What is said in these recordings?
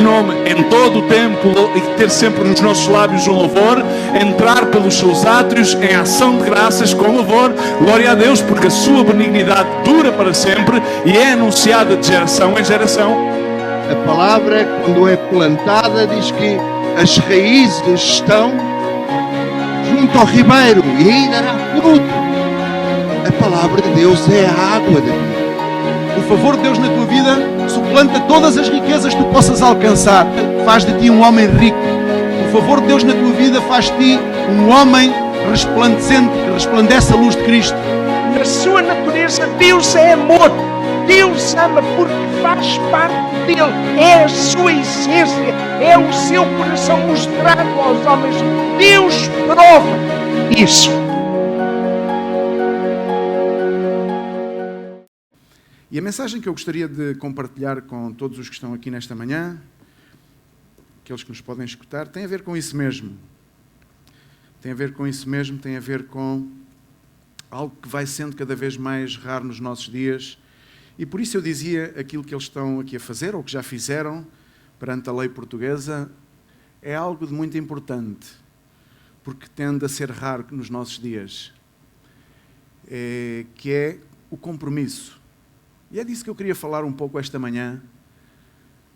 nome em todo o tempo e ter sempre nos nossos lábios um louvor, entrar pelos seus átrios em ação de graças com louvor. Glória a Deus, porque a sua benignidade dura para sempre e é anunciada de geração em geração. A palavra, quando é plantada, diz que as raízes estão junto ao ribeiro e aí dará fruto. A palavra de Deus é a água da vida. O favor de Deus na tua vida suplanta todas as riquezas que tu possas alcançar. Faz de ti um homem rico. O favor de Deus na tua vida faz de ti um homem resplandecente, que resplandece a luz de Cristo. Na sua natureza, Deus é amor. Deus ama porque faz parte dele. É a sua essência. É o seu coração mostrado aos homens. Deus prova isso. E a mensagem que eu gostaria de compartilhar com todos os que estão aqui nesta manhã, aqueles que nos podem escutar, tem a ver com isso mesmo. Tem a ver com isso mesmo, tem a ver com algo que vai sendo cada vez mais raro nos nossos dias. E por isso eu dizia, aquilo que eles estão aqui a fazer, ou que já fizeram, perante a lei portuguesa, é algo de muito importante, porque tende a ser raro nos nossos dias, que é o compromisso. E é disso que eu queria falar um pouco esta manhã,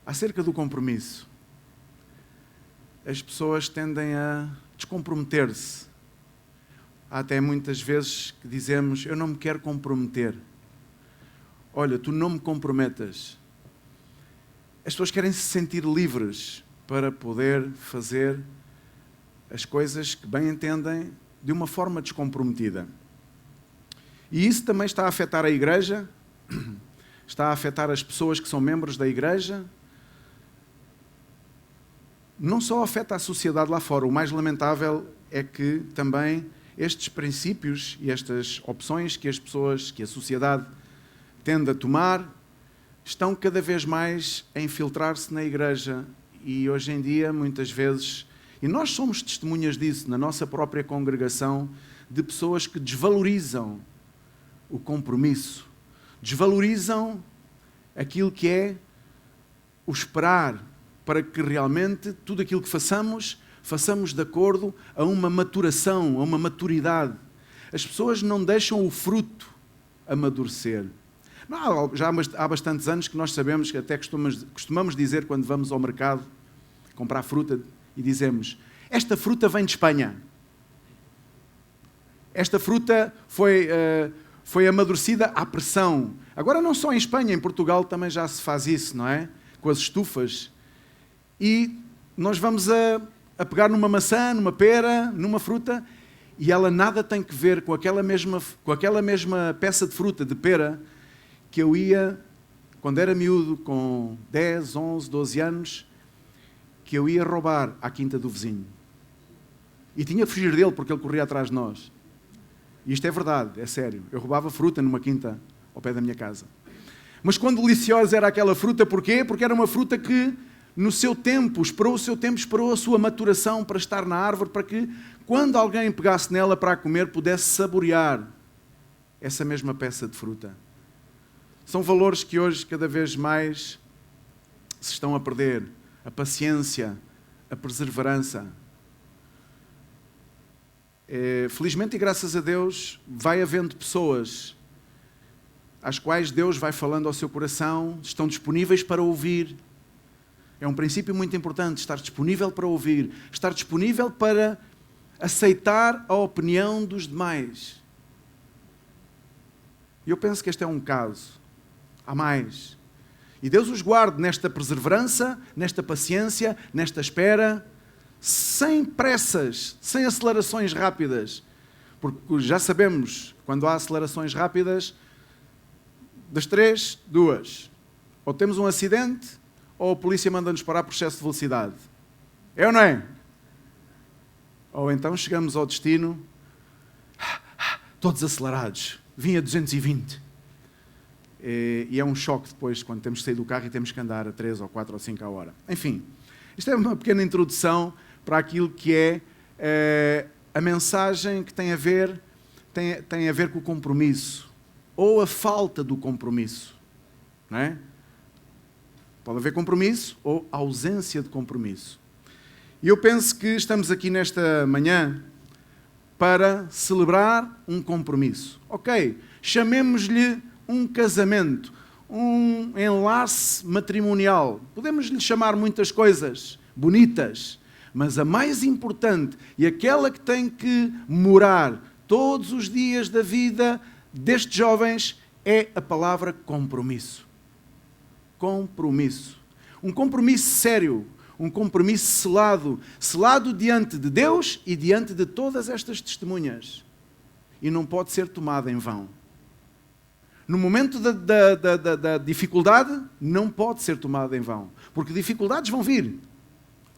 acerca do compromisso. As pessoas tendem a descomprometer-se. Há até muitas vezes que dizemos, eu não me quero comprometer. Olha, tu não me comprometas. As pessoas querem se sentir livres para poder fazer as coisas que bem entendem de uma forma descomprometida. E isso também está a afetar a igreja, está a afetar as pessoas que são membros da igreja. Não só afeta a sociedade lá fora, o mais lamentável é que também estes princípios e estas opções que as pessoas, que a sociedade tende a tomar, estão cada vez mais a infiltrar-se na igreja. E hoje em dia, muitas vezes, e nós somos testemunhas disso na nossa própria congregação, de pessoas que desvalorizam o compromisso, desvalorizam aquilo que é o esperar para que realmente tudo aquilo que façamos de acordo a uma maturação, a uma maturidade. As pessoas não deixam o fruto amadurecer. Já há bastantes anos que nós sabemos, que até costumamos dizer quando vamos ao mercado comprar fruta e dizemos, esta fruta vem de Espanha. Esta fruta foi amadurecida à pressão. Agora não só em Espanha, em Portugal também já se faz isso, não é? Com as estufas. E nós vamos a pegar numa maçã, numa pera, numa fruta, e ela nada tem que ver com aquela mesma peça de fruta, de pera, que eu ia, quando era miúdo, com 10, 11, 12 anos, que eu ia roubar à quinta do vizinho. E tinha que fugir dele, porque ele corria atrás de nós. E isto é verdade, é sério. Eu roubava fruta numa quinta ao pé da minha casa. Mas quão deliciosa era aquela fruta, porquê? Porque era uma fruta que, no seu tempo, esperou a sua maturação para estar na árvore, para que, quando alguém pegasse nela para a comer, pudesse saborear essa mesma peça de fruta. São valores que hoje, cada vez mais, se estão a perder. A paciência, a perseverança. Felizmente e graças a Deus, vai havendo pessoas às quais Deus vai falando ao seu coração, estão disponíveis para ouvir. É um princípio muito importante, estar disponível para ouvir, estar disponível para aceitar a opinião dos demais. E eu penso que este é um caso. Há mais. E Deus os guarde nesta perseverança, nesta paciência, nesta espera, sem pressas, sem acelerações rápidas. Porque já sabemos, quando há acelerações rápidas, das 3, 2. Ou temos um acidente, ou a polícia manda-nos parar por excesso de velocidade. É ou não é? Ou então chegamos ao destino, todos acelerados, vim a 220. E é um choque depois, quando temos que sair do carro e temos que andar a 3, ou 4, ou 5 a hora. Enfim, isto é uma pequena introdução para aquilo que é a mensagem que tem a ver com o compromisso, ou a falta do compromisso, não é? Pode haver compromisso ou ausência de compromisso. E eu penso que estamos aqui nesta manhã para celebrar um compromisso. Ok, chamemos-lhe um casamento, um enlace matrimonial. Podemos lhe chamar muitas coisas bonitas, mas a mais importante e aquela que tem que morar todos os dias da vida destes jovens é a palavra compromisso. Compromisso. Um compromisso sério, um compromisso selado, selado diante de Deus e diante de todas estas testemunhas. E não pode ser tomado em vão. No momento da dificuldade, não pode ser tomado em vão. Porque dificuldades vão vir.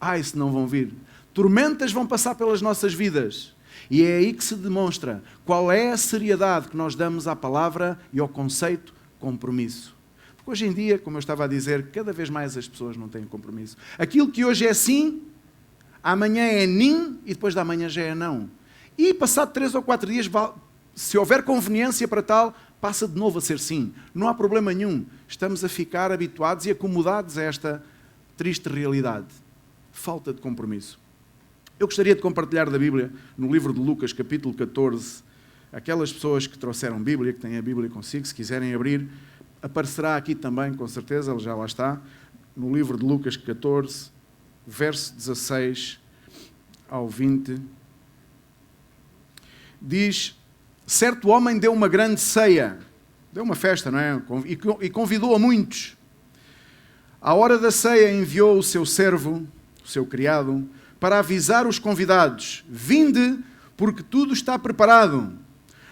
Ai, se não vão vir. Tormentas vão passar pelas nossas vidas. E é aí que se demonstra qual é a seriedade que nós damos à palavra e ao conceito compromisso. Porque hoje em dia, como eu estava a dizer, cada vez mais as pessoas não têm compromisso. Aquilo que hoje é sim, amanhã é nim e depois da manhã já é não. E passado 3 ou 4 dias, se houver conveniência para tal, passa de novo a ser sim. Não há problema nenhum. Estamos a ficar habituados e acomodados a esta triste realidade. Falta de compromisso. Eu gostaria de compartilhar da Bíblia, no livro de Lucas, capítulo 14, aquelas pessoas que trouxeram Bíblia, que têm a Bíblia consigo, se quiserem abrir, aparecerá aqui também, com certeza, ele já lá está, no livro de Lucas 14, verso 16 ao 20. Diz: certo homem deu uma grande ceia, deu uma festa, não é? E convidou a muitos. À hora da ceia enviou o seu servo, o seu criado, para avisar os convidados: vinde, porque tudo está preparado.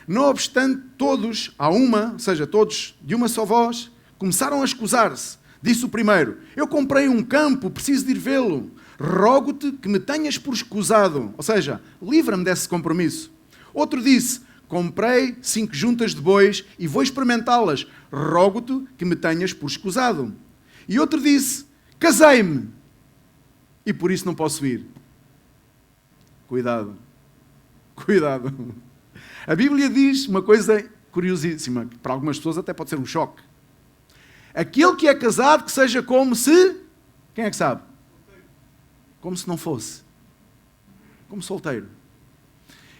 Não obstante, todos, ou seja, todos de uma só voz, começaram a escusar-se. Disse o primeiro: eu comprei um campo, preciso de ir vê-lo. Rogo-te que me tenhas por escusado. Ou seja, livra-me desse compromisso. Outro disse: comprei 5 juntas de bois e vou experimentá-las. Rogo-te que me tenhas por escusado. E outro disse: casei-me e por isso não posso ir. Cuidado. Cuidado. A Bíblia diz uma coisa curiosíssima, que para algumas pessoas até pode ser um choque. Aquele que é casado, que seja como se... Quem é que sabe? Como se não fosse. Como solteiro.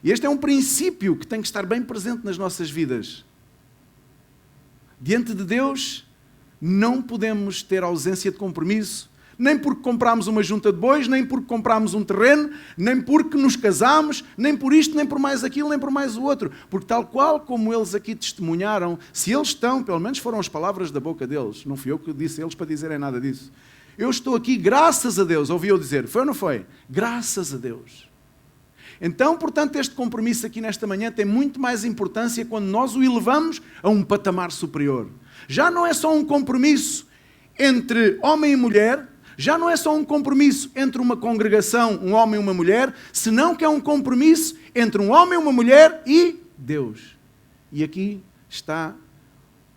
E este é um princípio que tem que estar bem presente nas nossas vidas. Diante de Deus, não podemos ter ausência de compromisso, nem porque comprámos uma junta de bois, nem porque comprámos um terreno, nem porque nos casámos, nem por isto, nem por mais aquilo, nem por mais o outro. Porque tal qual como eles aqui testemunharam, se eles estão, pelo menos foram as palavras da boca deles, não fui eu que disse a eles para dizerem nada disso. Eu estou aqui graças a Deus, ouvi eu dizer, foi ou não foi? Graças a Deus. Então, portanto, este compromisso aqui nesta manhã tem muito mais importância quando nós o elevamos a um patamar superior. Já não é só um compromisso entre homem e mulher, já não é só um compromisso entre uma congregação, um homem e uma mulher, senão que é um compromisso entre um homem e uma mulher e Deus. E aqui está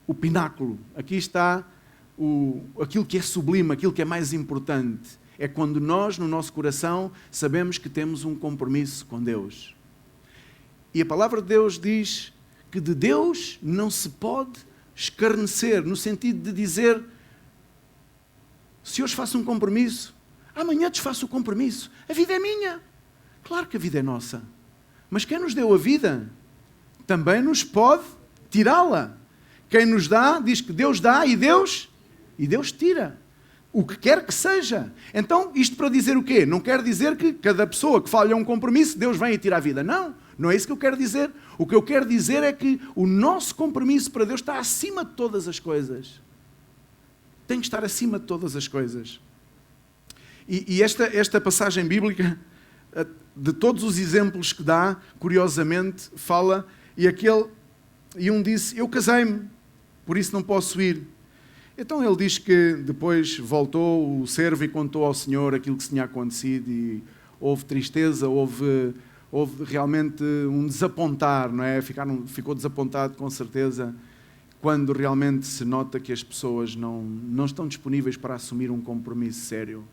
o pináculo, aqui está aquilo que é sublime, aquilo que é mais importante. É quando nós, no nosso coração, sabemos que temos um compromisso com Deus. E a palavra de Deus diz que de Deus não se pode escarnecer, no sentido de dizer: se hoje faço um compromisso, amanhã desfaço o compromisso. A vida é minha. Claro que a vida é nossa. Mas quem nos deu a vida também nos pode tirá-la. Quem nos dá, diz que Deus dá e Deus tira. O que quer que seja. Então, isto para dizer o quê? Não quer dizer que cada pessoa que falha um compromisso, Deus vem e tira a vida. Não, não é isso que eu quero dizer. O que eu quero dizer é que o nosso compromisso para Deus está acima de todas as coisas. Tem que estar acima de todas as coisas. E esta passagem bíblica, de todos os exemplos que dá, curiosamente, fala, e um disse: eu casei-me, por isso não posso ir. Então ele diz que depois voltou o servo e contou ao Senhor aquilo que se tinha acontecido, e houve tristeza, houve realmente um desapontar, não é? Ficou desapontado com certeza, quando realmente se nota que as pessoas não estão disponíveis para assumir um compromisso sério.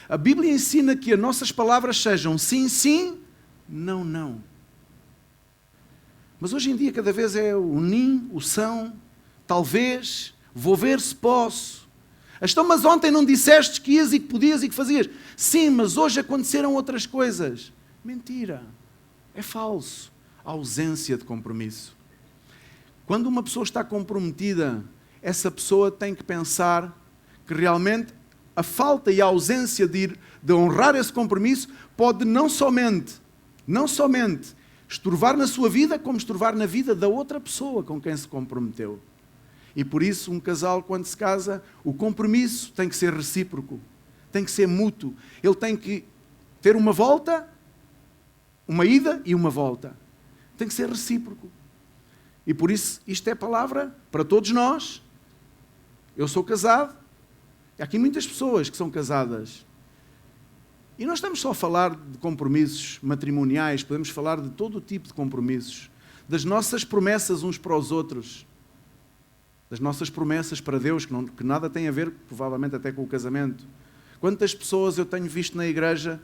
A Bíblia ensina que as nossas palavras sejam sim, sim, não, não. Mas hoje em dia cada vez é o nim, o são, talvez, vou ver se posso. Então, mas ontem não disseste que ias e que podias e que fazias. Sim, mas hoje aconteceram outras coisas. Mentira. É falso. A ausência de compromisso. Quando uma pessoa está comprometida, essa pessoa tem que pensar que realmente a falta e a ausência de honrar esse compromisso pode não somente estorvar na sua vida, como estorvar na vida da outra pessoa com quem se comprometeu. E por isso, um casal, quando se casa, o compromisso tem que ser recíproco, tem que ser mútuo. Ele tem que ter uma volta, uma ida e uma volta. Tem que ser recíproco. E por isso, isto é palavra para todos nós. Eu sou casado. Há aqui muitas pessoas que são casadas. E não estamos só a falar de compromissos matrimoniais, podemos falar de todo o tipo de compromissos. Das nossas promessas uns para os outros. Das nossas promessas para Deus, que nada tem a ver, provavelmente, até com o casamento. Quantas pessoas eu tenho visto na igreja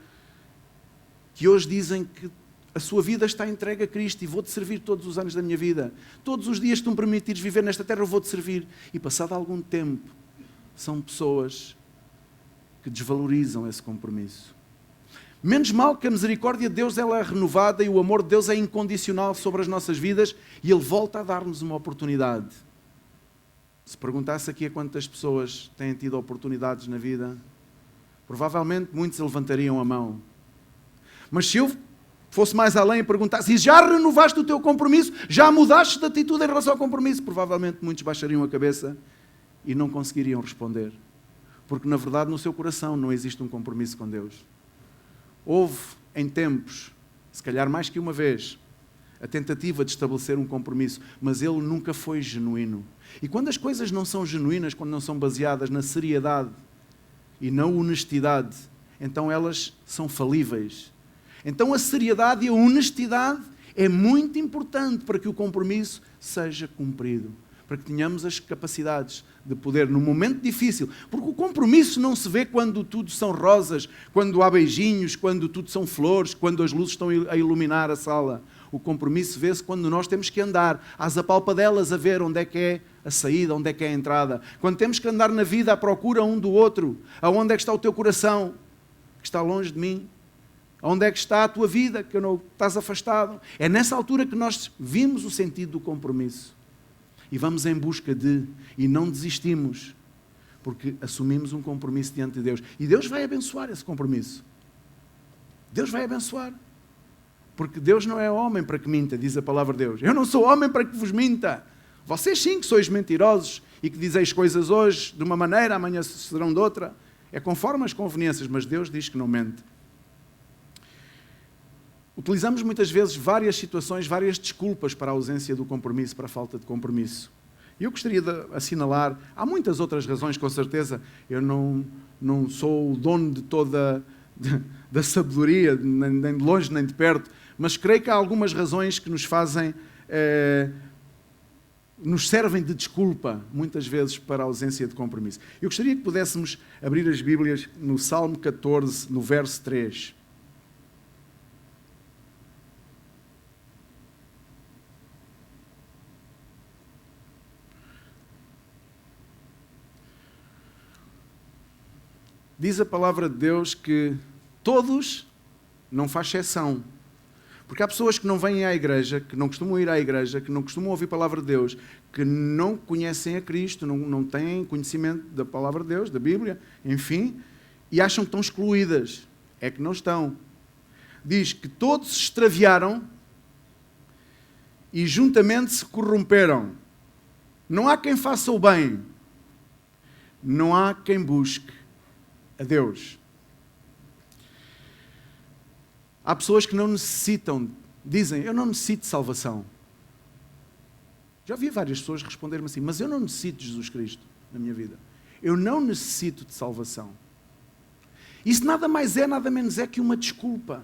que hoje dizem que a sua vida está entregue a Cristo e vou-te servir todos os anos da minha vida. Todos os dias que tu me permitires viver nesta terra, eu vou-te servir. E passado algum tempo, são pessoas que desvalorizam esse compromisso. Menos mal que a misericórdia de Deus ela é renovada e o amor de Deus é incondicional sobre as nossas vidas e Ele volta a dar-nos uma oportunidade. Se perguntasse aqui a quantas pessoas têm tido oportunidades na vida, provavelmente muitos levantariam a mão. Mas se eu fosse mais além e perguntasse, e já renovaste o teu compromisso? Já mudaste de atitude em relação ao compromisso? Provavelmente muitos baixariam a cabeça e não conseguiriam responder. Porque na verdade no seu coração não existe um compromisso com Deus. Houve em tempos, se calhar mais que uma vez, a tentativa de estabelecer um compromisso, mas ele nunca foi genuíno. E quando as coisas não são genuínas, quando não são baseadas na seriedade e na honestidade, então elas são falíveis. Então a seriedade e a honestidade é muito importante para que o compromisso seja cumprido. Para que tenhamos as capacidades de poder, num momento difícil, porque o compromisso não se vê quando tudo são rosas, quando há beijinhos, quando tudo são flores, quando as luzes estão a iluminar a sala. O compromisso vê-se quando nós temos que andar às apalpadelas a ver onde é que é a saída, onde é que é a entrada. Quando temos que andar na vida à procura um do outro. Aonde é que está o teu coração, que está longe de mim? Onde é que está a tua vida, que não estás afastado? É nessa altura que nós vimos o sentido do compromisso. E vamos em busca de, e não desistimos, porque assumimos um compromisso diante de Deus. E Deus vai abençoar esse compromisso. Deus vai abençoar. Porque Deus não é homem para que minta, diz a palavra de Deus. Eu não sou homem para que vos minta. Vocês sim que sois mentirosos e que dizeis coisas hoje de uma maneira, amanhã serão de outra. É conforme as conveniências, mas Deus diz que não mente. Utilizamos muitas vezes várias situações, várias desculpas para a ausência do compromisso, para a falta de compromisso. E eu gostaria de assinalar, há muitas outras razões, com certeza. Eu não sou o dono de toda da sabedoria, nem de longe nem de perto, mas creio que há algumas razões que nos fazem, nos servem de desculpa, muitas vezes, para a ausência de compromisso. Eu gostaria que pudéssemos abrir as Bíblias no Salmo 14, no verso 3. Diz a palavra de Deus que todos, não faz exceção, porque há pessoas que não vêm à igreja, que não costumam ir à igreja, que não costumam ouvir a palavra de Deus, que não conhecem a Cristo, não têm conhecimento da palavra de Deus, da Bíblia, enfim, e acham que estão excluídas. É que não estão. Diz que todos se extraviaram e juntamente se corromperam. Não há quem faça o bem, não há quem busque a Deus. Há pessoas que não necessitam, dizem, eu não necessito de salvação. Já ouvi várias pessoas responderem-me assim, mas eu não necessito de Jesus Cristo na minha vida. Eu não necessito de salvação. Isso nada mais é, nada menos é que uma desculpa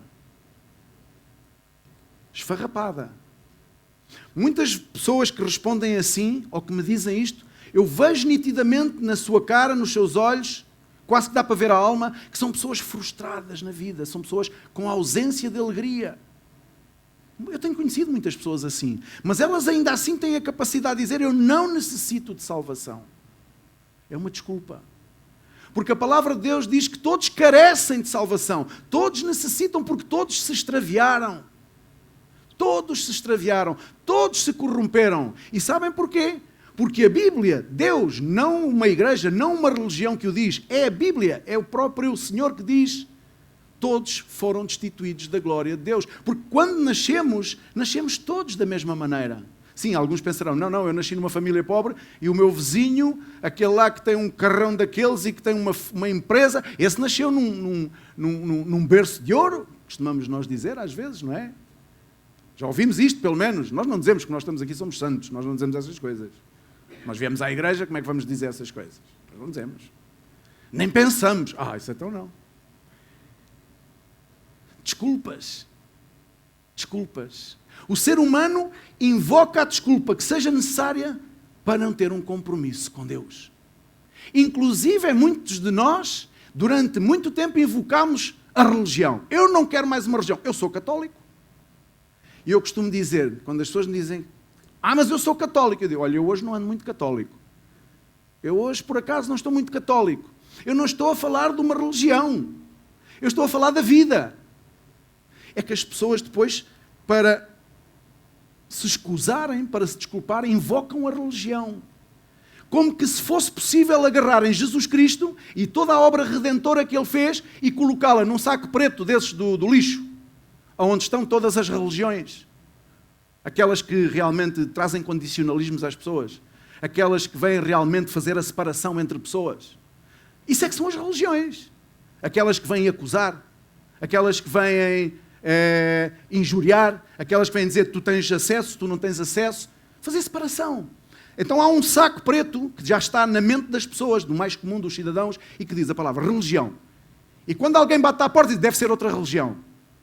esfarrapada. Muitas pessoas que respondem assim, ou que me dizem isto, eu vejo nitidamente na sua cara, nos seus olhos, quase que dá para ver a alma, que são pessoas frustradas na vida, são pessoas com ausência de alegria. Eu tenho conhecido muitas pessoas assim, mas elas ainda assim têm a capacidade de dizer, eu não necessito de salvação. É uma desculpa. Porque a palavra de Deus diz que todos carecem de salvação. Todos necessitam porque todos se extraviaram. Todos se extraviaram. Todos se corromperam. E sabem porquê? Porque a Bíblia, Deus, não uma igreja, não uma religião que o diz, é a Bíblia, é o próprio Senhor que diz. Todos foram destituídos da glória de Deus. Porque quando nascemos, nascemos todos da mesma maneira. Sim, alguns pensarão, não, eu nasci numa família pobre e o meu vizinho, aquele lá que tem um carrão daqueles e que tem uma empresa, esse nasceu num berço de ouro, costumamos nós dizer às vezes, não é? Já ouvimos isto, pelo menos. Nós não dizemos que nós estamos aqui somos santos, nós não dizemos essas coisas. Nós viemos à igreja, como é que vamos dizer essas coisas? Nós não dizemos. Nem pensamos. Isso então não. Desculpas. O ser humano invoca a desculpa que seja necessária para não ter um compromisso com Deus. Inclusive, muitos de nós, durante muito tempo, invocámos a religião. Eu não quero mais uma religião. Eu sou católico. E eu costumo dizer, quando as pessoas me dizem, mas eu sou católico. Eu digo, olha, eu hoje não ando muito católico. Eu hoje, por acaso, não estou muito católico. Eu não estou a falar de uma religião. Eu estou a falar da vida. É que as pessoas depois, para se escusarem, para se desculparem, invocam a religião. Como que se fosse possível agarrarem Jesus Cristo e toda a obra redentora que Ele fez e colocá-la num saco preto desses do lixo, onde estão todas as religiões. Aquelas que realmente trazem condicionalismos às pessoas. Aquelas que vêm realmente fazer a separação entre pessoas. Isso é que são as religiões. Aquelas que vêm acusar. Aquelas que vêm injuriar. Aquelas que vêm dizer que tu tens acesso, tu não tens acesso. Fazer separação. Então há um saco preto que já está na mente das pessoas, do mais comum dos cidadãos, e que diz a palavra religião. E quando alguém bate à porta e diz deve ser outra religião,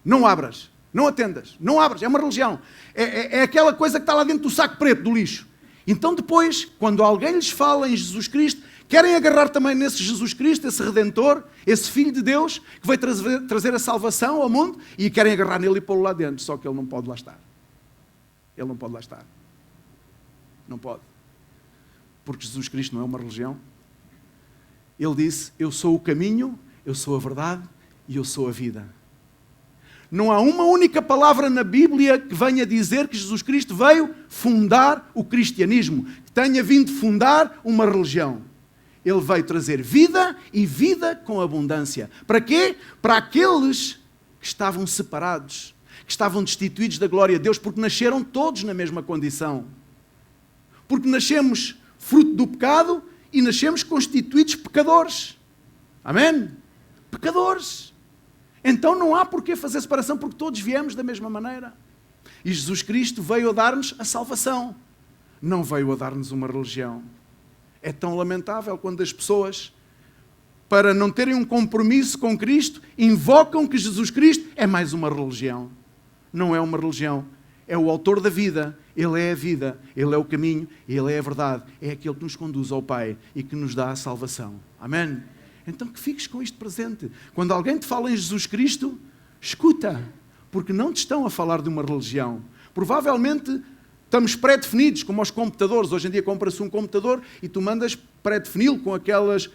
não abras, não atendas, não abras, é uma religião. É aquela coisa que está lá dentro do saco preto, do lixo. Então depois, quando alguém lhes fala em Jesus Cristo, querem agarrar também nesse Jesus Cristo, esse Redentor, esse Filho de Deus, que veio trazer a salvação ao mundo, e querem agarrar nele e pô-lo lá dentro, só que ele não pode lá estar. Ele não pode lá estar. Não pode. Porque Jesus Cristo não é uma religião. Ele disse, eu sou o caminho, eu sou a verdade e eu sou a vida. Não há uma única palavra na Bíblia que venha dizer que Jesus Cristo veio fundar o cristianismo, que tenha vindo fundar uma religião. Ele veio trazer vida e vida com abundância. Para quê? Para aqueles que estavam separados, que estavam destituídos da glória de Deus, porque nasceram todos na mesma condição. Porque nascemos fruto do pecado e nascemos constituídos pecadores. Amém? Pecadores. Então não há por que fazer separação, porque todos viemos da mesma maneira. E Jesus Cristo veio a dar-nos a salvação. Não veio a dar-nos uma religião. É tão lamentável quando as pessoas, para não terem um compromisso com Cristo, invocam que Jesus Cristo é mais uma religião. Não é uma religião. É o autor da vida. Ele é a vida. Ele é o caminho. Ele é a verdade. É aquele que nos conduz ao Pai e que nos dá a salvação. Amém? Então que fiques com isto presente. Quando alguém te fala em Jesus Cristo, escuta, porque não te estão a falar de uma religião. Provavelmente estamos pré-definidos, como aos computadores. Hoje em dia compra-se um computador e tu mandas pré-defini-lo com aquelas,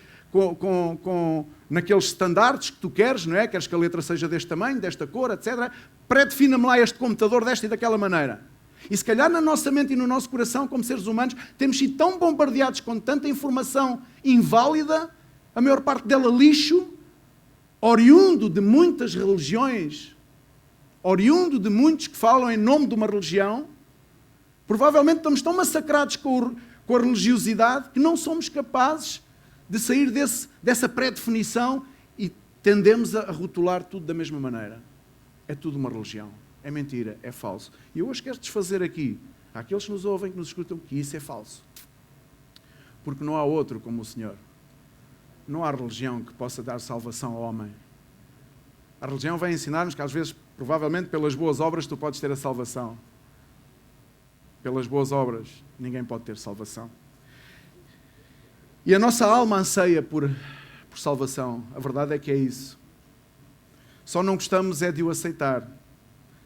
naqueles standards que tu queres, não é? Queres que a letra seja deste tamanho, desta cor, etc. Pré-defina-me lá este computador desta e daquela maneira. E se calhar na nossa mente e no nosso coração, como seres humanos, temos sido tão bombardeados com tanta informação inválida, a maior parte dela lixo, oriundo de muitas religiões, oriundo de muitos que falam em nome de uma religião. Provavelmente estamos tão massacrados com a religiosidade que não somos capazes de sair dessa pré-definição e tendemos a rotular tudo da mesma maneira. É tudo uma religião. É mentira, é falso. E eu hoje quero desfazer aqui, àqueles que nos ouvem, que nos escutam, que isso é falso. Porque não há outro como o Senhor. Não há religião que possa dar salvação ao homem. A religião vai ensinar-nos que às vezes, provavelmente pelas boas obras, tu podes ter a salvação. Pelas boas obras, ninguém pode ter salvação. E a nossa alma anseia por salvação. A verdade é que é isso. Só não gostamos é de o aceitar.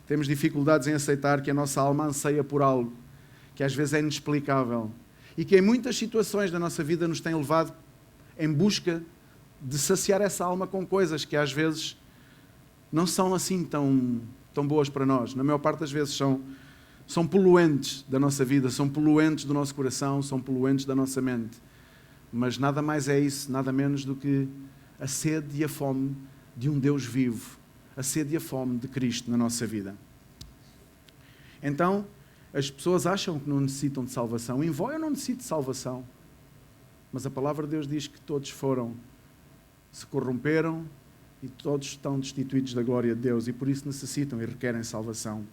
Temos dificuldades em aceitar que a nossa alma anseia por algo que às vezes é inexplicável e que em muitas situações da nossa vida nos tem levado em busca de saciar essa alma com coisas que às vezes não são assim tão boas para nós. Na maior parte das vezes são poluentes da nossa vida, são poluentes do nosso coração, são poluentes da nossa mente. Mas nada mais é isso, nada menos do que a sede e a fome de um Deus vivo, a sede e a fome de Cristo na nossa vida. Então, as pessoas acham que não necessitam de salvação. Eu não necessito de salvação. Mas a palavra de Deus diz que todos se corromperam e todos estão destituídos da glória de Deus e por isso necessitam e requerem salvação.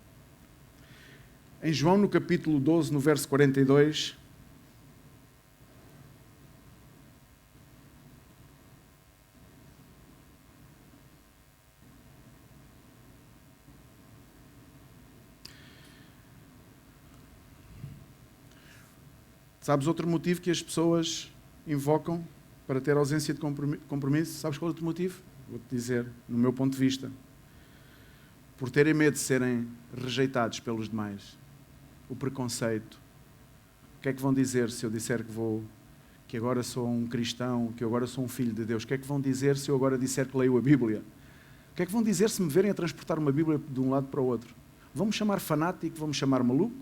Em João, no capítulo 12, no verso 42, sabes outro motivo que as pessoas invocam para ter ausência de compromisso? Sabes qual é outro motivo? Vou-te dizer, no meu ponto de vista. Por terem medo de serem rejeitados pelos demais. O preconceito. O que é que vão dizer se eu disser que agora sou um cristão, que eu agora sou um filho de Deus? O que é que vão dizer se eu agora disser que leio a Bíblia? O que é que vão dizer se me verem a transportar uma Bíblia de um lado para o outro? Vão-me chamar fanático? Vão-me chamar maluco?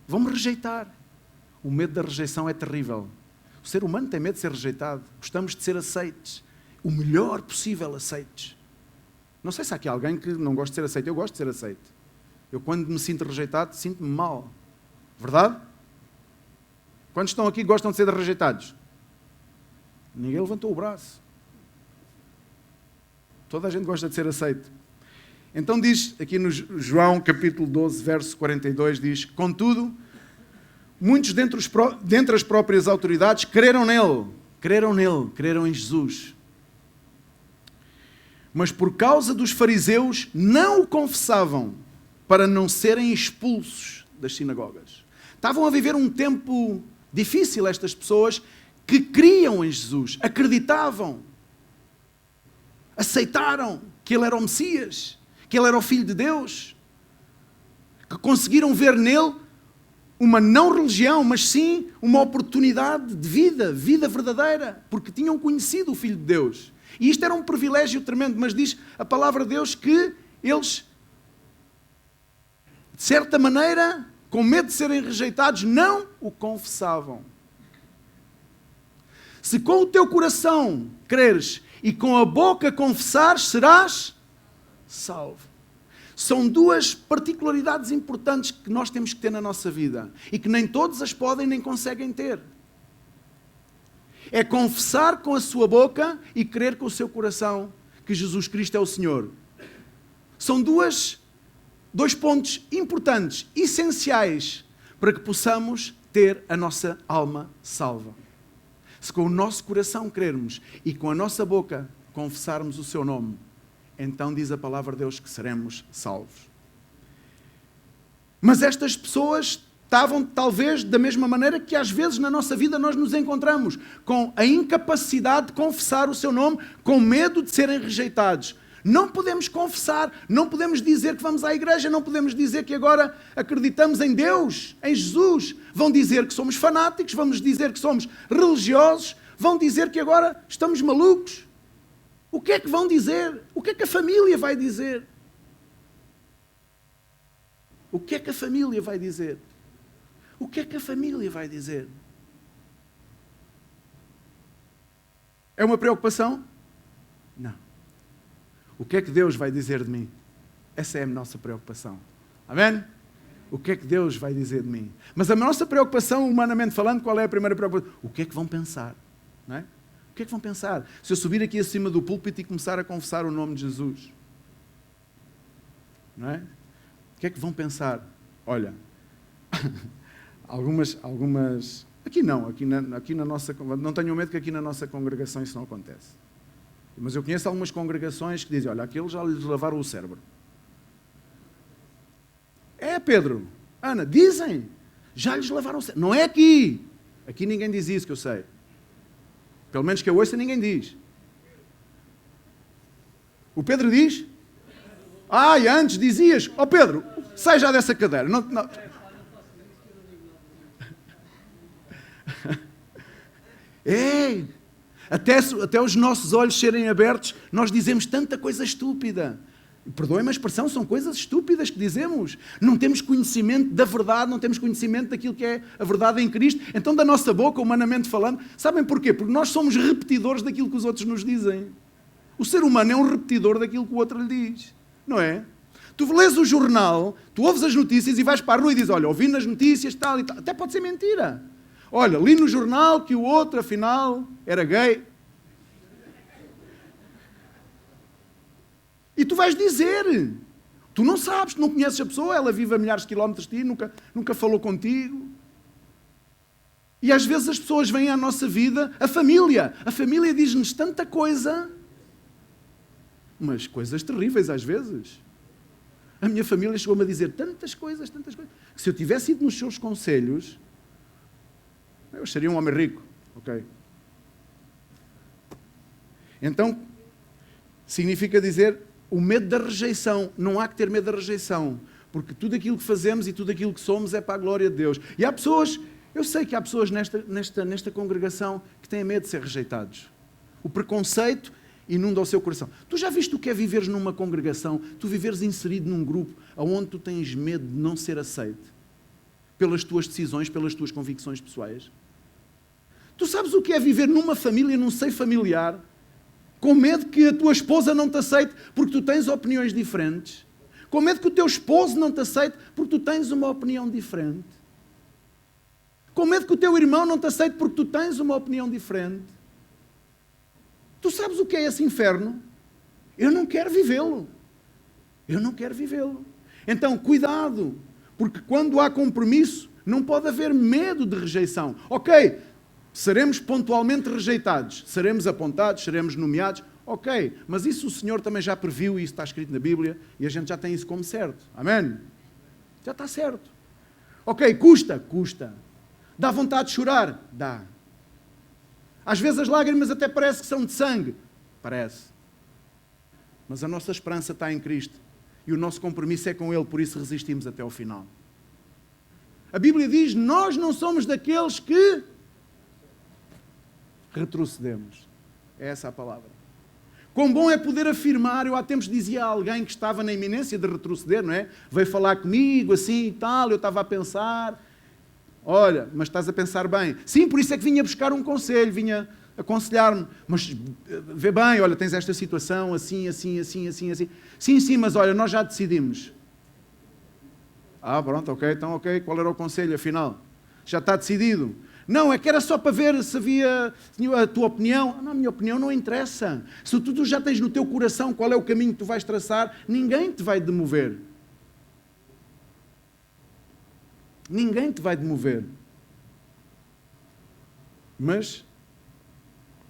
Vão-me rejeitar. O medo da rejeição é terrível. O ser humano tem medo de ser rejeitado. Gostamos de ser aceites. O melhor possível aceites. Não sei se há aqui alguém que não gosta de ser aceito. Eu gosto de ser aceito. Eu, quando me sinto rejeitado, sinto-me mal. Verdade? Quantos estão aqui que gostam de ser rejeitados? Ninguém levantou o braço. Toda a gente gosta de ser aceito. Então diz, aqui no João, capítulo 12, verso 42, diz: contudo, muitos dentre as próprias autoridades creram em Jesus. Mas por causa dos fariseus não o confessavam, para não serem expulsos das sinagogas. Estavam a viver um tempo difícil estas pessoas que criam em Jesus, acreditavam, aceitaram que Ele era o Messias, que Ele era o Filho de Deus, que conseguiram ver nele uma não religião, mas sim uma oportunidade de vida verdadeira, porque tinham conhecido o Filho de Deus. E isto era um privilégio tremendo, mas diz a palavra de Deus que eles, de certa maneira, com medo de serem rejeitados, não o confessavam. Se com o teu coração creres e com a boca confessares, serás salvo. São duas particularidades importantes que nós temos que ter na nossa vida e que nem todos as podem nem conseguem ter. É confessar com a sua boca e crer com o seu coração que Jesus Cristo é o Senhor. São dois pontos importantes, essenciais, para que possamos ter a nossa alma salva. Se com o nosso coração crermos e com a nossa boca confessarmos o seu nome, então diz a palavra de Deus que seremos salvos. Mas estas pessoas estavam talvez da mesma maneira que às vezes na nossa vida nós nos encontramos, com a incapacidade de confessar o seu nome, com medo de serem rejeitados. Não podemos confessar, não podemos dizer que vamos à igreja, não podemos dizer que agora acreditamos em Deus, em Jesus. Vão dizer que somos fanáticos, vamos dizer que somos religiosos, vão dizer que agora estamos malucos. O que é que vão dizer? O que é que a família vai dizer? O que é que a família vai dizer? O que é que a família vai dizer? É uma preocupação? Não. O que é que Deus vai dizer de mim? Essa é a nossa preocupação. Amém? O que é que Deus vai dizer de mim? Mas a nossa preocupação, humanamente falando, qual é a primeira preocupação? O que é que vão pensar? Não é? O que é que vão pensar? Se eu subir aqui acima do púlpito e começar a confessar o nome de Jesus? Não é? O que é que vão pensar? Olha, algumas aqui na nossa, não tenham medo que aqui na nossa congregação isso não acontece. Mas eu conheço algumas congregações que dizem, olha, aqueles já lhes lavaram o cérebro. É, Pedro, Ana, dizem, já lhes lavaram o cérebro. Não é aqui. Aqui ninguém diz isso, que eu sei. Pelo menos que eu ouça, ninguém diz. O Pedro diz? E antes dizias, Pedro, sai já dessa cadeira. Não. Ei, Até os nossos olhos serem abertos, nós dizemos tanta coisa estúpida. Perdoem-me a expressão, são coisas estúpidas que dizemos. Não temos conhecimento da verdade, não temos conhecimento daquilo que é a verdade em Cristo. Então, da nossa boca, humanamente falando, sabem porquê? Porque nós somos repetidores daquilo que os outros nos dizem. O ser humano é um repetidor daquilo que o outro lhe diz. Não é? Tu lês o jornal, tu ouves as notícias e vais para a rua e dizes, olha, ouvi nas notícias tal e tal. Até pode ser mentira. Olha, li no jornal que o outro, afinal, era gay. E tu vais dizer. Tu não sabes, tu não conheces a pessoa, ela vive a milhares de quilómetros de ti, nunca falou contigo. E às vezes as pessoas vêm à nossa vida, a família diz-nos tanta coisa, mas coisas terríveis às vezes. A minha família chegou-me a dizer tantas coisas, que se eu tivesse ido nos seus conselhos, eu seria um homem rico, ok? Então, significa dizer o medo da rejeição. Não há que ter medo da rejeição, porque tudo aquilo que fazemos e tudo aquilo que somos é para a glória de Deus. E há pessoas, eu sei que há pessoas nesta congregação que têm medo de ser rejeitados. O preconceito inunda o seu coração. Tu já viste o que é viveres numa congregação, tu viveres inserido num grupo onde tu tens medo de não ser aceito pelas tuas decisões, pelas tuas convicções pessoais? Tu sabes o que é viver numa família, num seio familiar, com medo que a tua esposa não te aceite porque tu tens opiniões diferentes? Com medo que o teu esposo não te aceite porque tu tens uma opinião diferente? Com medo que o teu irmão não te aceite porque tu tens uma opinião diferente? Tu sabes o que é esse inferno? Eu não quero vivê-lo. Eu não quero vivê-lo. Então, cuidado, porque quando há compromisso, não pode haver medo de rejeição. Ok, seremos pontualmente rejeitados, seremos apontados, seremos nomeados, ok, mas isso o Senhor também já previu e isso está escrito na Bíblia e a gente já tem isso como certo. Amém? Já está certo. Ok, custa. Dá vontade de chorar? Dá. Às vezes as lágrimas até parece que são de sangue. Parece. Mas a nossa esperança está em Cristo. E o nosso compromisso é com Ele, por isso resistimos até ao final. A Bíblia diz, nós não somos daqueles que retrocedemos. É essa a palavra. Quão bom é poder afirmar, eu há tempos dizia a alguém que estava na iminência de retroceder, não é? Veio falar comigo assim e tal, eu estava a pensar... Olha, mas estás a pensar bem. Sim, por isso é que vinha buscar um conselho, vinha aconselhar-me. Mas vê bem, olha, tens esta situação, assim. Sim, mas olha, nós já decidimos. Pronto, ok, então ok. Qual era o conselho, afinal? Já está decidido. Não, é que era só para ver se havia a tua opinião. Não, a minha opinião não interessa. Se tu já tens no teu coração qual é o caminho que tu vais traçar, ninguém te vai demover. Ninguém te vai demover. Mas,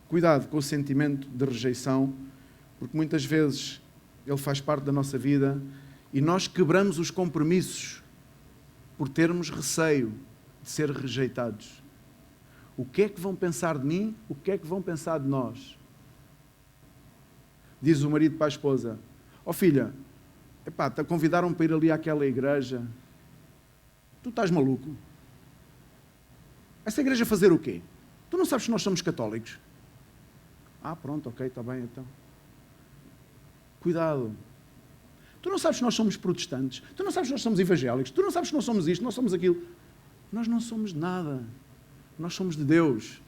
cuidado com o sentimento de rejeição, porque muitas vezes ele faz parte da nossa vida e nós quebramos os compromissos por termos receio de ser rejeitados. O que é que vão pensar de mim? O que é que vão pensar de nós? Diz o marido para a esposa, filha, te convidaram para ir ali àquela igreja. Tu estás maluco? Essa igreja fazer o quê? Tu não sabes que nós somos católicos? Pronto, ok, está bem então. Cuidado. Tu não sabes que nós somos protestantes? Tu não sabes que nós somos evangélicos? Tu não sabes que nós somos isto, nós somos aquilo? Nós não somos nada. Nós somos de Deus.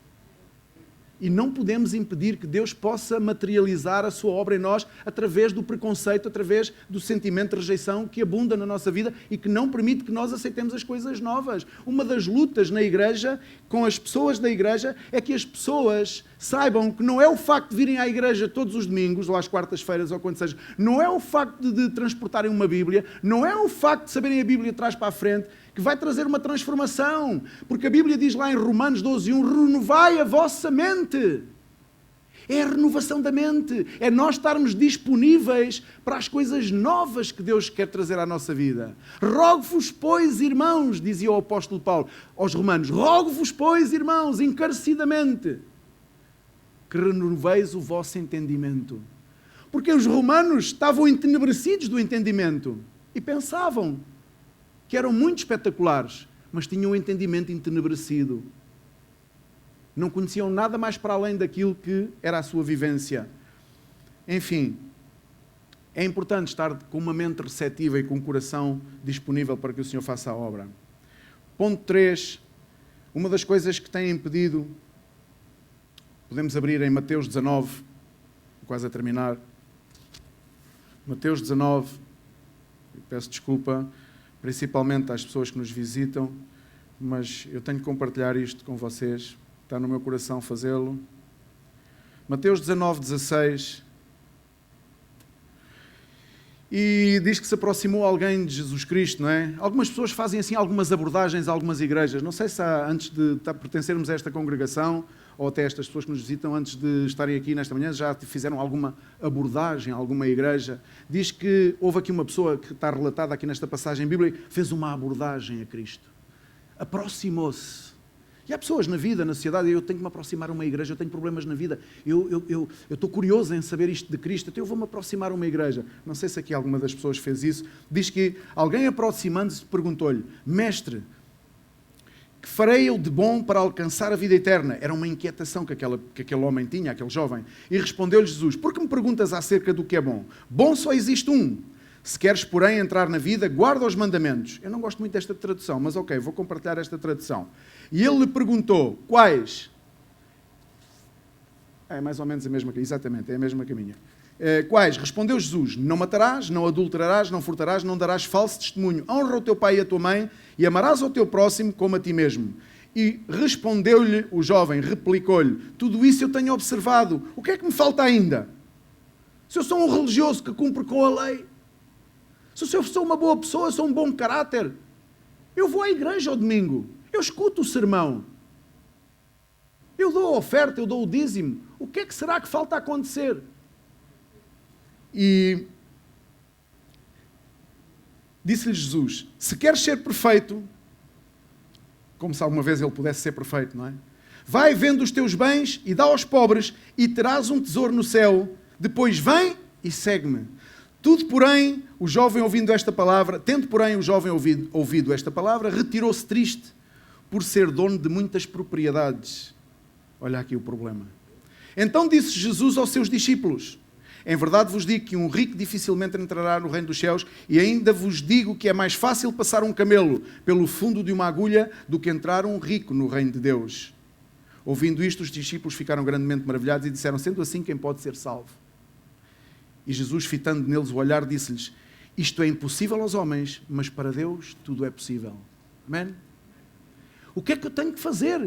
E não podemos impedir que Deus possa materializar a sua obra em nós através do preconceito, através do sentimento de rejeição que abunda na nossa vida e que não permite que nós aceitemos as coisas novas. Uma das lutas na igreja, com as pessoas da igreja, é que as pessoas saibam que não é o facto de virem à igreja todos os domingos, ou às quartas-feiras, ou quando seja, não é o facto de transportarem uma Bíblia, não é o facto de saberem a Bíblia de trás para a frente, que vai trazer uma transformação. Porque a Bíblia diz lá em Romanos 12:1, renovai a vossa mente. É a renovação da mente. É nós estarmos disponíveis para as coisas novas que Deus quer trazer à nossa vida. Rogo-vos, pois, irmãos, dizia o apóstolo Paulo aos romanos, rogo-vos, pois, irmãos, encarecidamente, que renoveis o vosso entendimento. Porque os romanos estavam entenebrecidos do entendimento e pensavam que eram muito espetaculares, mas tinham o entendimento entenebrecido. Não conheciam nada mais para além daquilo que era a sua vivência. Enfim, é importante estar com uma mente receptiva e com um coração disponível para que o Senhor faça a obra. Ponto 3. Uma das coisas que tem impedido, podemos abrir em Mateus 19, quase a terminar. Mateus 19, peço desculpa, principalmente às pessoas que nos visitam, mas eu tenho que compartilhar isto com vocês, está no meu coração fazê-lo. Mateus 19, 16, e diz que se aproximou alguém de Jesus Cristo, não é? Algumas pessoas fazem assim algumas abordagens a algumas igrejas, não sei se antes de pertencermos a esta congregação, ou até estas pessoas que nos visitam antes de estarem aqui nesta manhã, já fizeram alguma abordagem a alguma igreja. Diz que houve aqui uma pessoa que está relatada aqui nesta passagem bíblica, fez uma abordagem a Cristo. Aproximou-se. E há pessoas na vida, na sociedade, eu tenho que me aproximar a uma igreja, eu tenho problemas na vida, eu estou curioso em saber isto de Cristo, então eu vou-me aproximar a uma igreja. Não sei se aqui alguma das pessoas fez isso. Diz que alguém aproximando-se perguntou-lhe: Mestre, que farei eu de bom para alcançar a vida eterna? Era uma inquietação que aquele homem tinha, aquele jovem. E respondeu-lhe Jesus: Por que me perguntas acerca do que é bom? Bom só existe um. Se queres, porém, entrar na vida, guarda os mandamentos. Eu não gosto muito desta tradução, mas ok, vou compartilhar esta tradução. E ele lhe perguntou: Quais? É mais ou menos a mesma, exatamente, é a mesma que a minha. Quais? Respondeu Jesus: Não matarás, não adulterarás, não furtarás, não darás falso testemunho. Honra o teu pai e a tua mãe e amarás ao teu próximo como a ti mesmo. E respondeu-lhe o jovem, replicou-lhe: Tudo isso eu tenho observado. O que é que me falta ainda? Se eu sou um religioso que cumpre com a lei, se eu sou uma boa pessoa, sou um bom caráter, eu vou à igreja ao domingo, eu escuto o sermão, eu dou a oferta, eu dou o dízimo. O que é que será que falta acontecer? E disse-lhe Jesus: Se queres ser perfeito, como se alguma vez ele pudesse ser perfeito, não é? Vai, vende os teus bens e dá aos pobres e terás um tesouro no céu. Depois vem e segue-me. Tudo, porém, o jovem ouvindo esta palavra, tendo, porém, o jovem ouvido esta palavra, retirou-se triste por ser dono de muitas propriedades. Olha aqui o problema. Então disse Jesus aos seus discípulos: Em verdade vos digo que um rico dificilmente entrará no reino dos céus, e ainda vos digo que é mais fácil passar um camelo pelo fundo de uma agulha do que entrar um rico no reino de Deus. Ouvindo isto, os discípulos ficaram grandemente maravilhados e disseram: Sendo assim, quem pode ser salvo? E Jesus, fitando neles o olhar, disse-lhes: Isto é impossível aos homens, mas para Deus tudo é possível. Amém? O que é que eu tenho que fazer?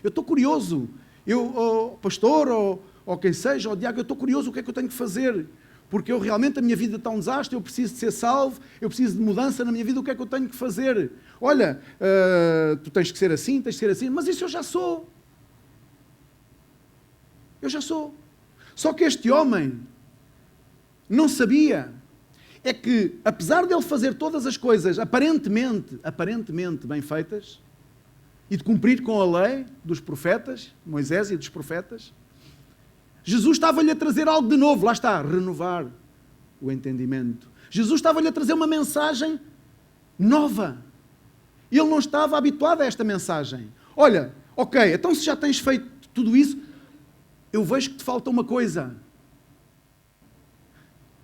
Eu estou curioso. Pastor, ou quem seja, ou diácono, eu estou curioso o que é que eu tenho que fazer. Porque realmente a minha vida está um desastre, eu preciso de ser salvo, eu preciso de mudança na minha vida, o que é que eu tenho que fazer? Olha, tu tens que ser assim, mas isso eu já sou. Eu já sou. Só que este homem não sabia, é que apesar de ele fazer todas as coisas aparentemente bem feitas, e de cumprir com a lei dos profetas, Moisés e dos profetas, Jesus estava-lhe a trazer algo de novo, lá está, renovar o entendimento. Jesus estava-lhe a trazer uma mensagem nova. Ele não estava habituado a esta mensagem. Olha, ok, então se já tens feito tudo isso, eu vejo que te falta uma coisa.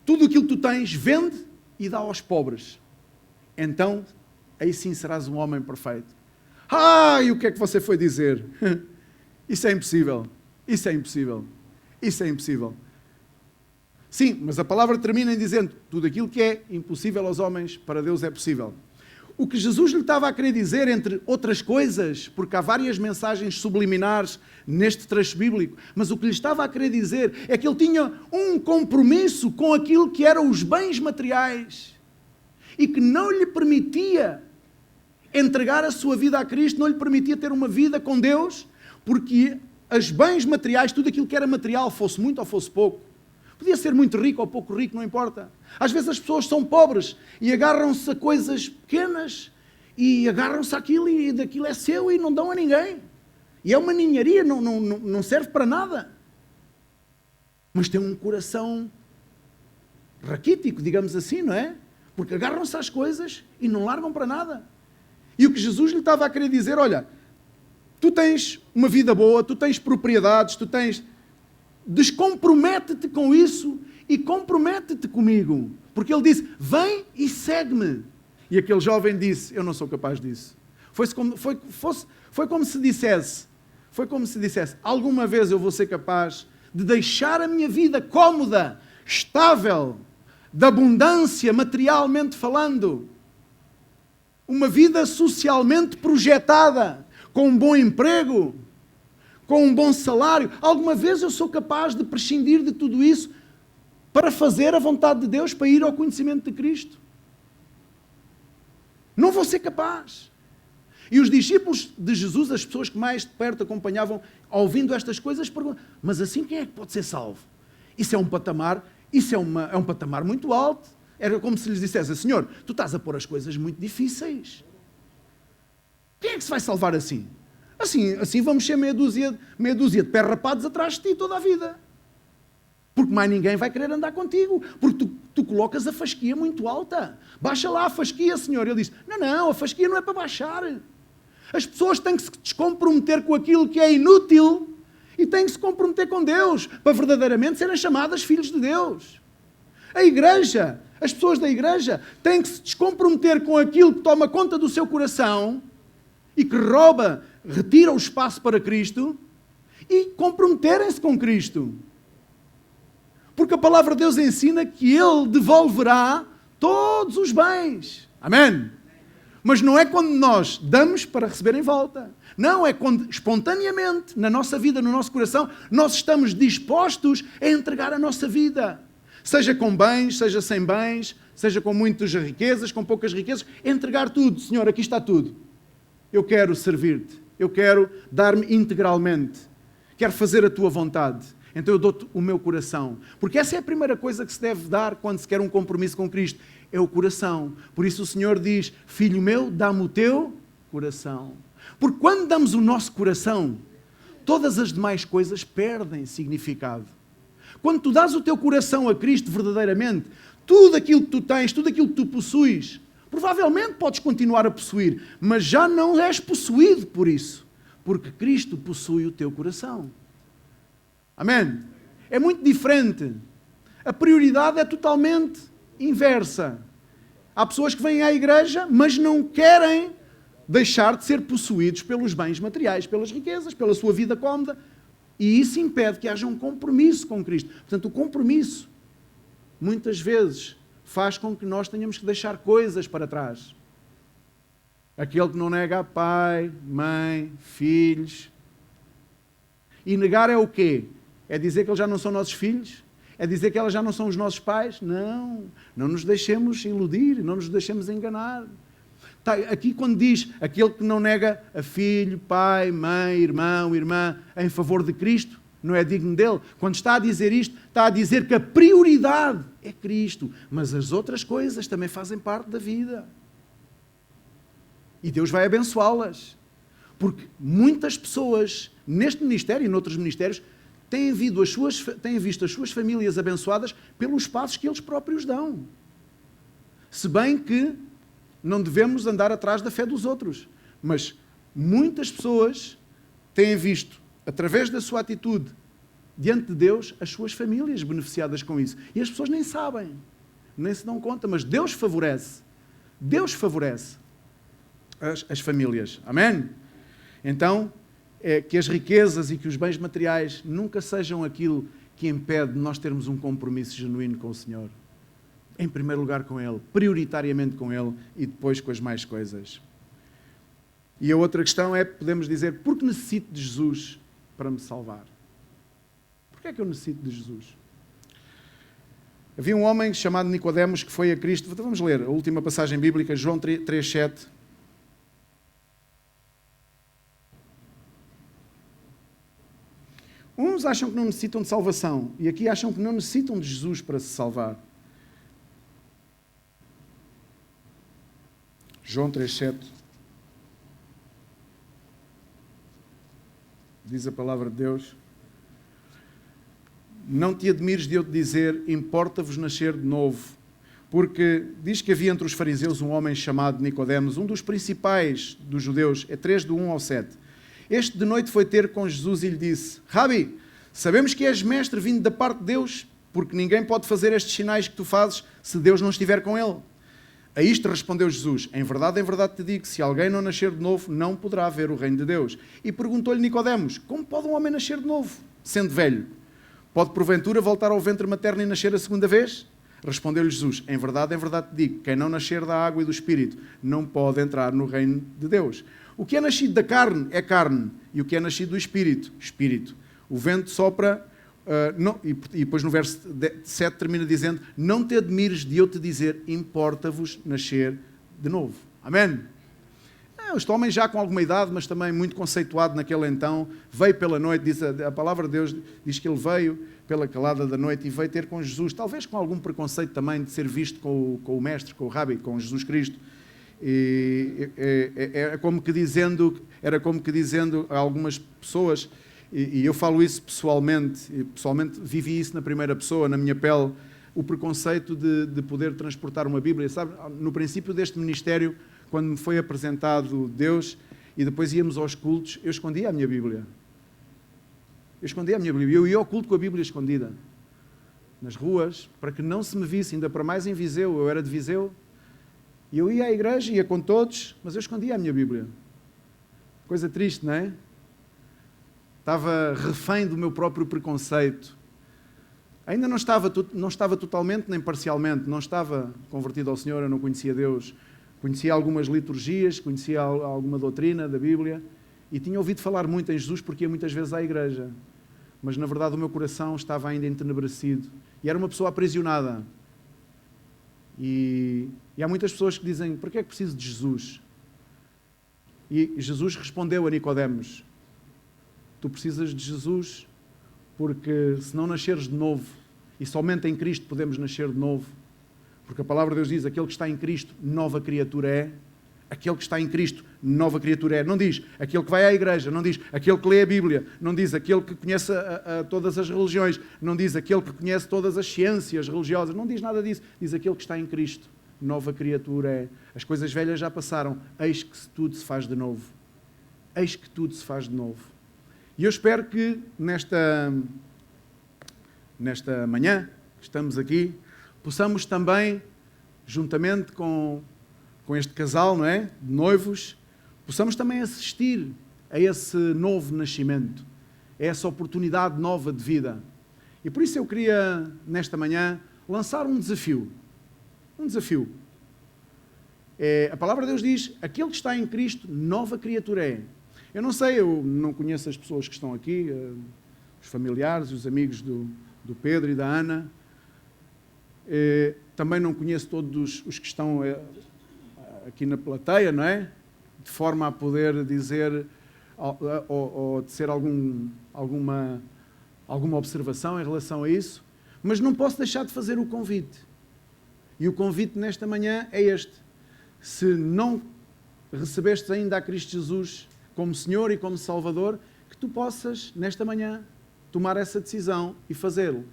Tudo aquilo que tu tens, vende e dá aos pobres. Então, aí sim serás um homem perfeito. E o que é que você foi dizer? Isso é impossível. Isso é impossível. Isso é impossível. Sim, mas a palavra termina em dizendo: tudo aquilo que é impossível aos homens, para Deus é possível. O que Jesus lhe estava a querer dizer, entre outras coisas, porque há várias mensagens subliminares neste trecho bíblico, mas o que lhe estava a querer dizer é que ele tinha um compromisso com aquilo que eram os bens materiais e que não lhe permitia entregar a sua vida a Cristo, não lhe permitia ter uma vida com Deus, porque os bens materiais, tudo aquilo que era material, fosse muito ou fosse pouco, podia ser muito rico ou pouco rico, não importa. Às vezes as pessoas são pobres e agarram-se a coisas pequenas e agarram-se àquilo e daquilo é seu e não dão a ninguém. E é uma ninharia, não serve para nada. Mas tem um coração raquítico, digamos assim, não é? Porque agarram-se às coisas e não largam para nada. E o que Jesus lhe estava a querer dizer: olha, tu tens uma vida boa, tu tens propriedades, tu tens... Descompromete-te com isso e compromete-te comigo. Porque ele disse, vem e segue-me. E aquele jovem disse, eu não sou capaz disso. Foi como se dissesse, alguma vez eu vou ser capaz de deixar a minha vida cómoda, estável, de abundância, materialmente falando. Uma vida socialmente projetada, com um bom emprego, com um bom salário. Alguma vez eu sou capaz de prescindir de tudo isso para fazer a vontade de Deus, para ir ao conhecimento de Cristo? Não vou ser capaz. E os discípulos de Jesus, as pessoas que mais de perto acompanhavam, ouvindo estas coisas, perguntam, mas assim quem é que pode ser salvo? Isso é um patamar, é um patamar muito alto. Era como se lhes dissesse, Senhor, tu estás a pôr as coisas muito difíceis. Quem é que se vai salvar assim? Assim vamos ser meia dúzia de pé rapados atrás de ti toda a vida. Porque mais ninguém vai querer andar contigo. Porque tu colocas a fasquia muito alta. Baixa lá a fasquia, Senhor. Ele diz, não, a fasquia não é para baixar. As pessoas têm que se descomprometer com aquilo que é inútil e têm que se comprometer com Deus para verdadeiramente serem chamadas filhos de Deus. A igreja, as pessoas da igreja têm que se descomprometer com aquilo que toma conta do seu coração e que retira o espaço para Cristo e comprometerem-se com Cristo. Porque a palavra de Deus ensina que Ele devolverá todos os bens. Amém? Mas não é quando nós damos para receber em volta. Não, é quando espontaneamente, na nossa vida, no nosso coração, nós estamos dispostos a entregar a nossa vida. Seja com bens, seja sem bens, seja com muitas riquezas, com poucas riquezas, entregar tudo. Senhor, aqui está tudo. Eu quero servir-te. Eu quero dar-me integralmente. Quero fazer a tua vontade. Então eu dou-te o meu coração. Porque essa é a primeira coisa que se deve dar quando se quer um compromisso com Cristo. É o coração. Por isso o Senhor diz, filho meu, dá-me o teu coração. Porque quando damos o nosso coração, todas as demais coisas perdem significado. Quando tu dás o teu coração a Cristo verdadeiramente, tudo aquilo que tu tens, tudo aquilo que tu possuis, provavelmente podes continuar a possuir, mas já não és possuído por isso. Porque Cristo possui o teu coração. Amém? É muito diferente. A prioridade é totalmente inversa. Há pessoas que vêm à igreja, mas não querem deixar de ser possuídos pelos bens materiais, pelas riquezas, pela sua vida cómoda. E isso impede que haja um compromisso com Cristo. Portanto, o compromisso, muitas vezes, faz com que nós tenhamos que deixar coisas para trás. Aquele que não nega a pai, mãe, filhos. E negar é o quê? É dizer que eles já não são nossos filhos? É dizer que elas já não são os nossos pais? Não. Não nos deixemos iludir, não nos deixemos enganar. Tá, aqui quando diz aquele que não nega a filho, pai, mãe, irmão, irmã, em favor de Cristo, não é digno dele. Quando está a dizer isto, está a dizer que a prioridade é Cristo. Mas as outras coisas também fazem parte da vida. E Deus vai abençoá-las. Porque muitas pessoas, neste ministério e noutros ministérios, têm visto as suas famílias abençoadas pelos passos que eles próprios dão. Se bem que não devemos andar atrás da fé dos outros. Mas muitas pessoas têm visto, através da sua atitude diante de Deus, as suas famílias beneficiadas com isso. E as pessoas nem sabem, nem se dão conta, mas Deus favorece. Deus favorece as famílias. Amém? Então, é que as riquezas e que os bens materiais nunca sejam aquilo que impede de nós termos um compromisso genuíno com o Senhor. Em primeiro lugar com Ele, prioritariamente com Ele e depois com as mais coisas. E a outra questão é, podemos dizer, por que necessito de Jesus para me salvar? Porquê é que eu necessito de Jesus? Havia um homem chamado Nicodemos que foi a Cristo. Vamos ler a última passagem bíblica, João 3:7. Uns acham que não necessitam de salvação e aqui acham que não necessitam de Jesus para se salvar. João 3:7. Diz a palavra de Deus: não te admires de eu te dizer, importa-vos nascer de novo. Porque diz que havia entre os fariseus um homem chamado Nicodemos, um dos principais dos judeus, é 3 do 1 ao 7. Este de noite foi ter com Jesus e lhe disse: Rabi, sabemos que és mestre vindo da parte de Deus, porque ninguém pode fazer estes sinais que tu fazes se Deus não estiver com ele. A isto respondeu Jesus: em verdade te digo, se alguém não nascer de novo, não poderá ver o reino de Deus. E perguntou-lhe Nicodemos: como pode um homem nascer de novo, sendo velho? Pode porventura voltar ao ventre materno e nascer a segunda vez? Respondeu-lhe Jesus: em verdade te digo, quem não nascer da água e do Espírito não pode entrar no reino de Deus. O que é nascido da carne é carne, e o que é nascido do Espírito, Espírito. O vento sopra, e depois no verso 7 termina dizendo: não te admires de eu te dizer, importa-vos nascer de novo. Amém? Este homem já com alguma idade, mas também muito conceituado naquele então, veio pela noite, diz a palavra de Deus, diz que ele veio pela calada da noite e veio ter com Jesus, talvez com algum preconceito também de ser visto com o mestre, com o Rabi, com Jesus Cristo. E era como que dizendo a algumas pessoas, e eu falo isso pessoalmente vivi isso na primeira pessoa, na minha pele, o preconceito de poder transportar uma Bíblia. Sabe, no princípio deste ministério, quando me foi apresentado Deus e depois íamos aos cultos, eu escondia a minha Bíblia. Eu ia ao culto com a Bíblia escondida, nas ruas, para que não se me visse, ainda para mais em Viseu, eu era de Viseu, e eu ia à igreja, ia com todos, mas eu escondia a minha Bíblia. Coisa triste, não é? Estava refém do meu próprio preconceito. Ainda não estava totalmente nem parcialmente, não estava convertido ao Senhor, eu não conhecia Deus. Conhecia algumas liturgias, conhecia alguma doutrina da Bíblia e tinha ouvido falar muito em Jesus porque ia muitas vezes à igreja. Mas na verdade o meu coração estava ainda entenebrecido e era uma pessoa aprisionada. E há muitas pessoas que dizem: para que é que preciso de Jesus? E Jesus respondeu a Nicodemos: tu precisas de Jesus porque se não nasceres de novo, e somente em Cristo podemos nascer de novo, porque a palavra de Deus diz: aquele que está em Cristo, nova criatura é. Aquele que está em Cristo, nova criatura é. Não diz aquele que vai à igreja, não diz aquele que lê a Bíblia, não diz aquele que conhece todas as religiões, não diz aquele que conhece todas as ciências religiosas, não diz nada disso. Diz aquele que está em Cristo, nova criatura é. As coisas velhas já passaram, eis que tudo se faz de novo. Eis que tudo se faz de novo. E eu espero que nesta manhã que estamos aqui, possamos também, juntamente com este casal, não é? De noivos, possamos também assistir a esse novo nascimento, a essa oportunidade nova de vida. E por isso eu queria, nesta manhã, lançar um desafio. Um desafio. A palavra de Deus diz: aquele que está em Cristo, nova criatura é. Eu não sei, eu não conheço as pessoas que estão aqui, os familiares, os amigos do Pedro e da Ana. Também não conheço todos os que estão aqui na plateia, não é? De forma a poder dizer ou de ser alguma observação em relação a isso, mas não posso deixar de fazer o convite. E o convite nesta manhã é este: se não recebestes ainda a Cristo Jesus como Senhor e como Salvador, que tu possas nesta manhã tomar essa decisão e fazê-lo.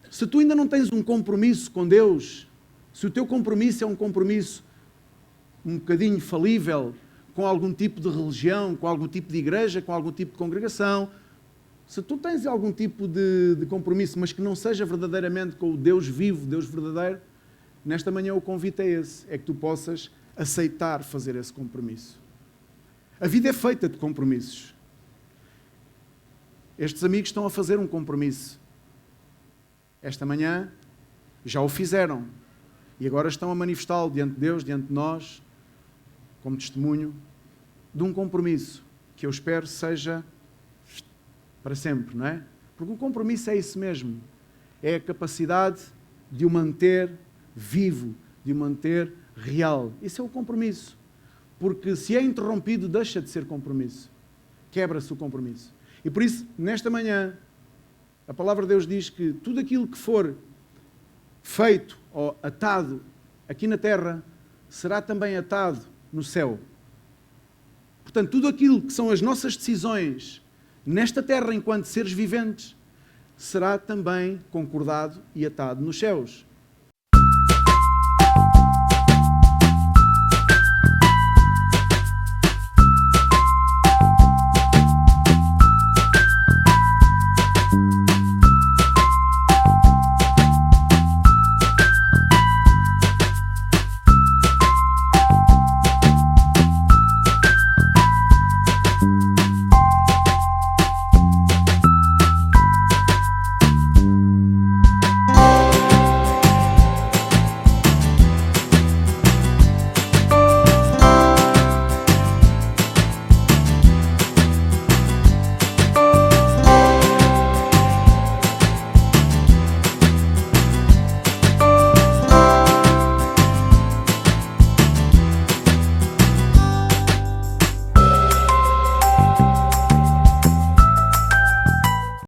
Se tu ainda não tens um compromisso com Deus, se o teu compromisso é um compromisso um bocadinho falível com algum tipo de religião, com algum tipo de igreja, com algum tipo de congregação, se tu tens algum tipo de compromisso, mas que não seja verdadeiramente com o Deus vivo, Deus verdadeiro, nesta manhã o convite é esse, é que tu possas aceitar fazer esse compromisso. A vida é feita de compromissos. Estes amigos estão a fazer um compromisso. Esta manhã já o fizeram e agora estão a manifestá-lo diante de Deus, diante de nós, como testemunho de um compromisso que eu espero seja para sempre, não é? Porque o compromisso é isso mesmo. É a capacidade de o manter vivo, de o manter real. Isso é o compromisso. Porque se é interrompido, deixa de ser compromisso. Quebra-se o compromisso. E por isso, nesta manhã, a palavra de Deus diz que tudo aquilo que for feito ou atado aqui na terra, será também atado no céu. Portanto, tudo aquilo que são as nossas decisões nesta terra enquanto seres viventes, será também concordado e atado nos céus.